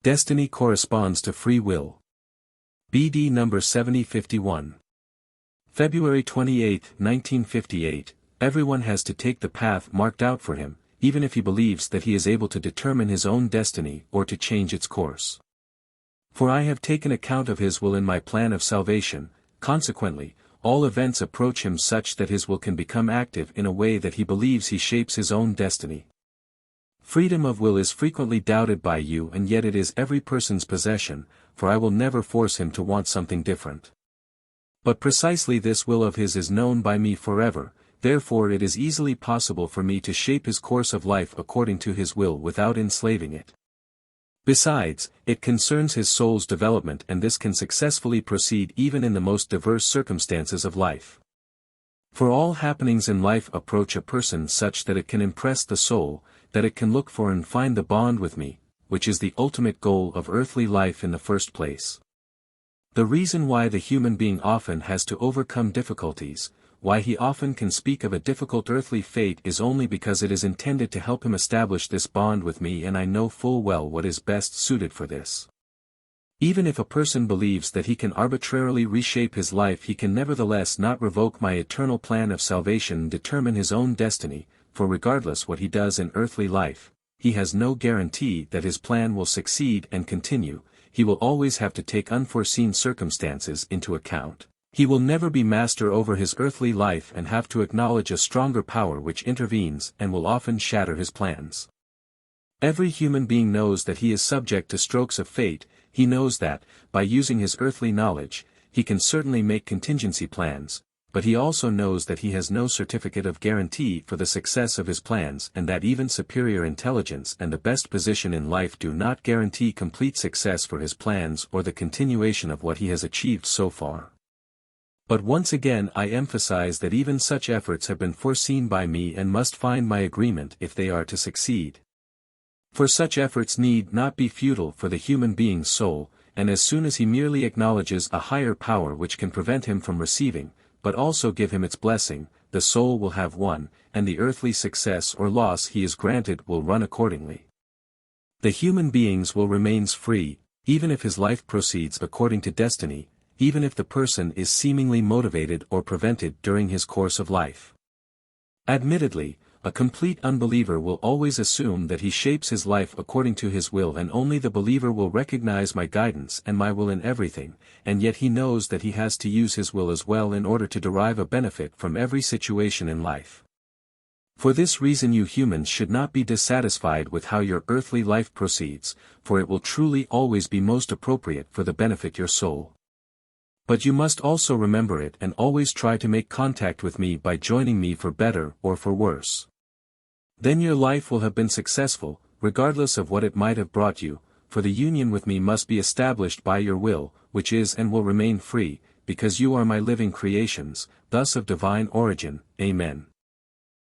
Destiny corresponds to free will. BD number 7051. February 28, 1958, everyone has to take the path marked out for him, even if he believes that he is able to determine his own destiny or to change its course. For I have taken account of his will in my plan of salvation, consequently, all events approach him such that his will can become active in a way that he believes he shapes his own destiny. Freedom of will is frequently doubted by you, and yet it is every person's possession, for I will never force him to want something different. But precisely this will of his is known by me forever, therefore it is easily possible for me to shape his course of life according to his will without enslaving it. Besides, it concerns his soul's development, and this can successfully proceed even in the most diverse circumstances of life. For all happenings in life approach a person such that it can impress the soul, that it can look for and find the bond with me, which is the ultimate goal of earthly life in the first place. The reason why the human being often has to overcome difficulties, why he often can speak of a difficult earthly fate, is only because it is intended to help him establish this bond with me, and I know full well what is best suited for this. Even if a person believes that he can arbitrarily reshape his life, he can nevertheless not revoke my eternal plan of salvation and determine his own destiny, for regardless what he does in earthly life, he has no guarantee that his plan will succeed and continue. He will always have to take unforeseen circumstances into account. He will never be master over his earthly life and have to acknowledge a stronger power which intervenes and will often shatter his plans. Every human being knows that he is subject to strokes of fate. He knows that, by using his earthly knowledge, he can certainly make contingency plans, but he also knows that he has no certificate of guarantee for the success of his plans, and that even superior intelligence and the best position in life do not guarantee complete success for his plans or the continuation of what he has achieved so far. But once again I emphasize that even such efforts have been foreseen by me and must find my agreement if they are to succeed. For such efforts need not be futile for the human being's soul, and as soon as he merely acknowledges a higher power which can prevent him from receiving, but also give him its blessing, the soul will have won, and the earthly success or loss he is granted will run accordingly. The human beings will remain free, even if his life proceeds according to destiny, even if the person is seemingly motivated or prevented during his course of life. Admittedly, a complete unbeliever will always assume that he shapes his life according to his will, and only the believer will recognize my guidance and my will in everything, and yet he knows that he has to use his will as well in order to derive a benefit from every situation in life. For this reason you humans should not be dissatisfied with how your earthly life proceeds, for it will truly always be most appropriate for the benefit your soul. But you must also remember it and always try to make contact with me by joining me for better or for worse. Then your life will have been successful, regardless of what it might have brought you, for the union with me must be established by your will, which is and will remain free, because you are my living creations, thus of divine origin. Amen.